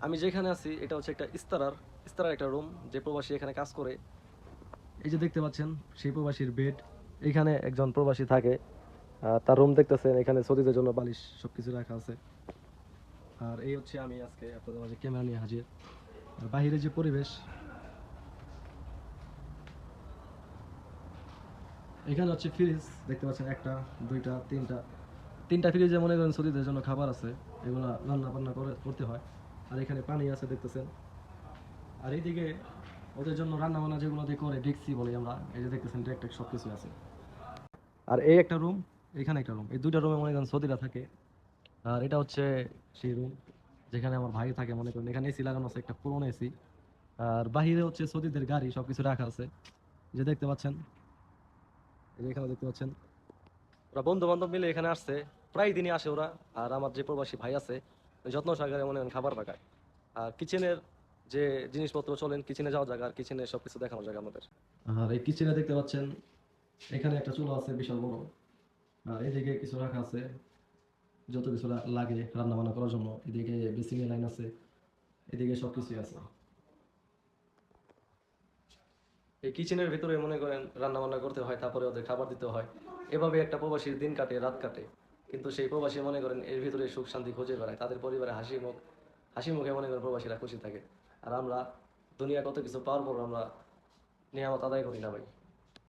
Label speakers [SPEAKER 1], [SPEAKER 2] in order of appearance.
[SPEAKER 1] আমি যেখানে আছি এটা হচ্ছে একটা ইস্তারার একটা রুম, যে প্রবাসী এখানে কাজ করে। এই যে দেখতে পাচ্ছেন সেই প্রবাসীর বেড, এখানে একজন প্রবাসী থাকে। তার রুম দেখতেছেন, এখানে সৌদিদের জন্য বালিশ সবকিছু রাখা আছে। আর এই হচ্ছে আমি আজকে আপনাদের মাঝে ক্যামেরা নিয়ে হাজির। আর বাহিরে যে পরিবেশ, এখানে হচ্ছে ফ্রিজ দেখতে পাচ্ছেন, একটা, দুইটা, তিনটা ফ্রিজে মনে করেন সৌদিদের জন্য খাবার আছে, এগুলা রান্না বান্না করতে হয়। আর এখানে পানি আছে দেখতেছেন। আর এইদিকে ওদের জন্য রান্না বান্না যেগুলো দিয়ে করে ডেক্সি বলি আমরা, এই যে দেখতেছেন ডেক টেক সবকিছু আছে। আর এই একটা রুম, এখানে একটা রুম, এই দুইটা রুমে মনে করেন সৌদিরা থাকে। আর এটা হচ্ছে সেই রুম যেখানে আমার ভাই থাকে। মনে করেন এখানে এসি লাগানো আছে, একটা পুরোনো এসি। আর বাহিরে হচ্ছে সৌদিদের গাড়ি সবকিছু রাখা আছে, এই যে দেখতে পাচ্ছেন, এই যে এখানে দেখতে পাচ্ছেন। ওরা বন্ধু বান্ধব মিলে এখানে আসছে, প্রায় দিনই আসে ওরা। আর আমার যে প্রবাসী ভাই আছে, ওই যত্ন সহকারে মনে করেন খাবার পাকায়। আর কিচেনের যে জিনিসপত্র চলেন, কিচেনে যাওয়া জায়গা আর কিচেনে সবকিছু দেখানো জায়গা আমাদের। আর এই কিচেনে দেখতে পাচ্ছেন এখানে একটা চুলা আছে বিশাল বড়। আর এদিকে কিছু রাখা আছে, যত কিছু লাগে রান্না বান্না করার জন্য। এদিকে বেসিং এর লাইন আছে, এদিকে সবকিছুই আছে। এই কিচেনের ভিতরে মনে করেন রান্না বান্না করতে হয়, তারপরে ওদের খাবার দিতে হয়। এভাবে একটা প্রবাসীর দিন কাটে, রাত কাটে। কিন্তু সেই প্রবাসী মনে করেন এর ভিতরে সুখ শান্তি খুঁজে বেড়ায়, তাদের পরিবারে হাসি মুখে মনে করেন প্রবাসীরা খুশি থাকে। আর আমরা দুনিয়া কত কিছু পাওয়ার পর আমরা নিয়ামত আদায় করি না ভাই।